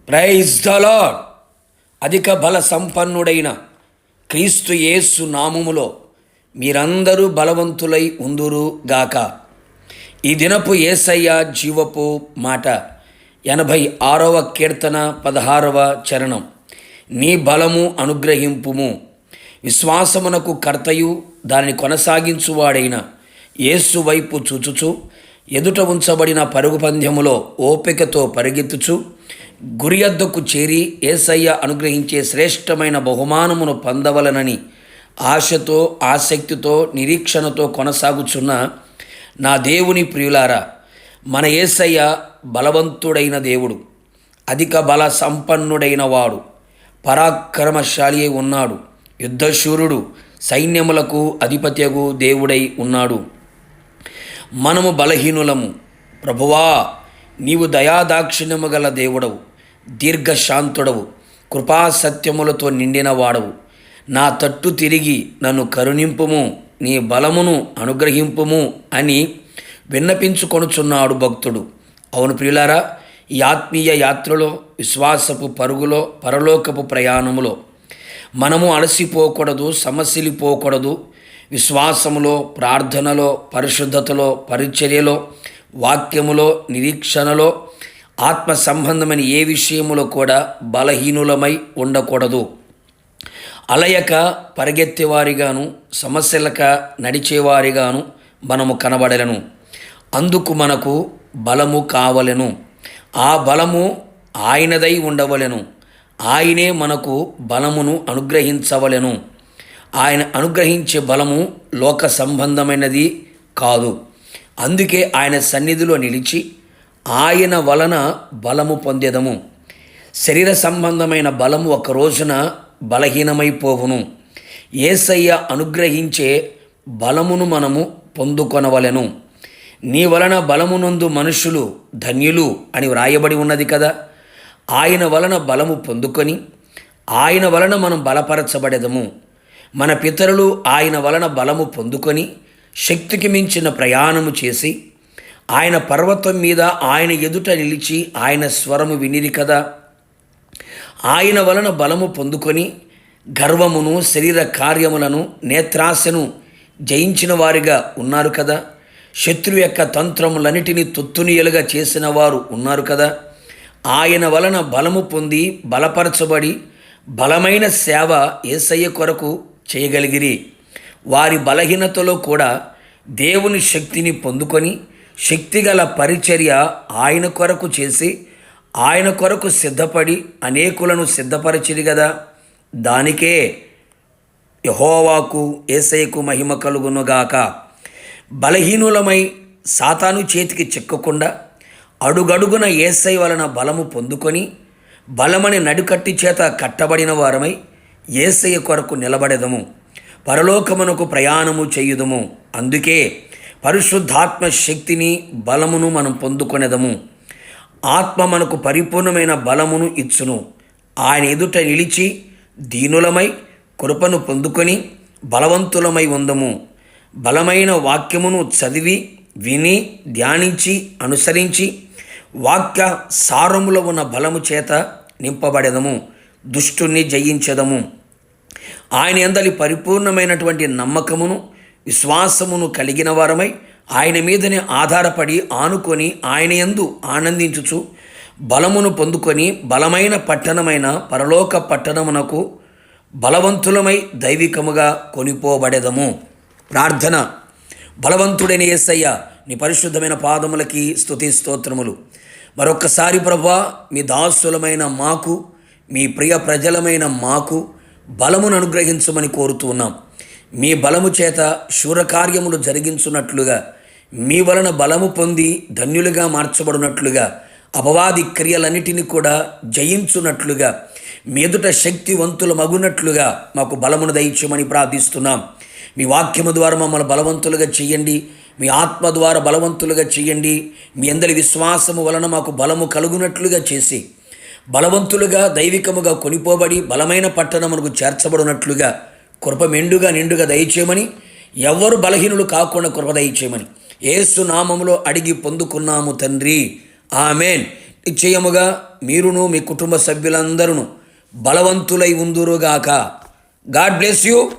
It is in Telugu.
Praise the lord. అధిక బల సంపన్నుడైన క్రీస్తు యేసు నామములో మీరందరూ బలవంతులై ఉందురు గాక. ఈ దినపు యేసయ్య జీవపు మాట 86వ కీర్తన 16వ చరణం. నీ బలము అనుగ్రహింపుము. విశ్వాసమునకు కర్తయు దానిని కొనసాగించువాడైన యేసు వైపు చూచుచు ఎదుట ఉంచబడిన పరుగు పందెములో ఓపికతో పరిగెత్తుచు గురియద్దకు చేరి యేసయ్య అనుగ్రహించే శ్రేష్టమైన బహుమానమును పొందవలనని ఆశతో ఆసక్తితో నిరీక్షణతో కొనసాగుచున్న నా దేవుని ప్రియులారా, మన యేసయ్య బలవంతుడైన దేవుడు, అధిక బల సంపన్నుడైన వాడు, పరాక్రమశాలి అయి ఉన్నాడు, యుద్ధశూరుడు, సైన్యములకు అధిపత్యగు దేవుడై ఉన్నాడు. మనము బలహీనులము. ప్రభువా, నీవు దయాదాక్షిణ్యము గల దేవుడవు, దీర్ఘశాంతుడవు, కృపాసత్యములతో నిండిన వాడవు. నా తట్టు తిరిగి నన్ను కరుణింపుము, నీ బలమును అనుగ్రహింపుము అని విన్నపించుకొనుచున్నాడు భక్తుడు. అవును ప్రియులారా, ఈ ఆత్మీయ యాత్రలో, విశ్వాసపు పరుగులో, పరలోకపు ప్రయాణములో మనము అలసిపోకూడదు, సమస్యలిపోకూడదు. విశ్వాసములో, ప్రార్థనలో, పరిశుద్ధతలో, పరిచర్యలో, వాక్యములో, నిరీక్షణలో, ఆత్మ సంబంధమైన ఏ విషయములో కూడా బలహీనులమై ఉండకూడదు. అలయక పరిగెత్తేవారిగాను, సమస్యలక నడిచేవారిగాను మనము కనబడలను. అందుకు మనకు బలము కావలెను. ఆ బలము ఆయనదై ఉండవలెను. ఆయనే మనకు బలమును అనుగ్రహించవలెను. ఆయన అనుగ్రహించే బలము లోక సంబంధమైనది కాదు. అందుకే ఆయన సన్నిధిలో నిలిచి ఆయన వలన బలము పొందేదము. శరీర సంబంధమైన బలము ఒక రోజున బలహీనమైపోవును. యేసయ్య అనుగ్రహించే బలమును మనము పొందుకొనవలెను. నీ వలన బలమునందు మనుషులు ధన్యులు అని వ్రాయబడి ఉన్నది కదా. ఆయన వలన బలము పొందుకొని ఆయన వలన మనం బలపరచబడెదము. మన పితరులు ఆయన వలన బలము పొందుకొని శక్తికి మించిన ప్రయాణము చేసి ఆయన పర్వతం మీద ఆయన ఎదుట నిలిచి ఆయన స్వరము వినిరి కదా. ఆయన వలన బలము పొందుకొని గర్వమును, శరీర కార్యములను, నేత్రాశను జయించిన వారిగా ఉన్నారు కదా. శత్రువు యొక్క తంత్రములన్నిటినీ తొత్తునియలుగా చేసిన వారు ఉన్నారు కదా. ఆయన వలన బలము పొంది బలపరచబడి బలమైన సేవ యేసయ్య కొరకు చేయగలిగిరి. వారి బలహీనతలో కూడా దేవుని శక్తిని పొందుకొని శక్తిగల పరిచర్య ఆయన కొరకు చేసి ఆయన కొరకు సిద్ధపడి అనేకులను సిద్ధపరిచిరి కదా. దానికే యెహోవాకు, యేసయ్యకు మహిమ కలుగునుగాక. బలహీనులమై సాతాను చేతికి చిక్కకుండా అడుగడుగున యేసయ్య వలన బలము పొందుకొని బలమని నడుకట్టి చేత కట్టబడిన వారమై యేసయ్య కొరకు నిలబడెదము. పరలోకమునకు ప్రయాణము చేయుదము. అందుకే పరిశుద్ధాత్మ శక్తిని, బలమును మనం పొందుకొనెదము. ఆత్మ మనకు పరిపూర్ణమైన బలమును ఇచ్చును. ఆయన ఎదుట నిలిచి దీనులమై కృపను పొందుకొని బలవంతులమై ఉందము. బలమైన వాక్యమును చదివి, విని, ధ్యానించి, అనుసరించి వాక్య సారములో ఉన్న బలము చేత నింపబడెదము. దుష్టుని జయించెదము. ఆయన యందలి పరిపూర్ణమైనటువంటి నమ్మకమును, విశ్వాసమును కలిగిన వారమై ఆయన మీదనే ఆధారపడి ఆనుకొని ఆయన యందు ఆనందించుచు బలమును పొందుకొని బలమైన పట్టణమైన పరలోక పట్టణమునకు బలవంతులమై దైవికముగా కొనిపోబడెదము. ప్రార్థన. బలవంతుడైన యేసయ్య, నీ పరిశుద్ధమైన పాదములకి స్తుతి స్తోత్రములు. మరొక్కసారి ప్రభువా, మీ దాసులమైన మాకు, మీ ప్రియ ప్రజలమైన మాకు బలమును అనుగ్రహించమని కోరుతూ ఉన్నాం. మీ బలము చేత శూరకార్యములు జరిగించున్నట్లుగా, మీ వలన బలము పొంది ధన్యులుగా మార్చబడినట్లుగా, అపవాది క్రియలన్నిటిని కూడా జయించున్నట్లుగా, మీ ఎదుట శక్తివంతుల మగునట్లుగా మాకు బలమును దయచేయమని ప్రార్థిస్తున్నాం. మీ వాక్యము ద్వారా మమ్మల్ని బలవంతులుగా చేయండి. మీ ఆత్మ ద్వారా బలవంతులుగా చేయండి. మీ అందరి విశ్వాసము వలన మాకు బలము కలుగునట్లుగా చేసి బలవంతులుగా దైవికముగా కొనిపోబడి బలమైన పట్టణమునకు చేర్చబడినట్లుగా కృప మెండుగా నిండుగా దయచేయమని, ఎవ్వరు బలహీనులు కాకుండా కృప దయచేయమని యేసు నామములో అడిగి పొందుకున్నాము తండ్రి. ఆమెన్. నిశ్చయముగా మీరును మీ కుటుంబ సభ్యులందరూ బలవంతులై ఉందురుగాక. God bless you.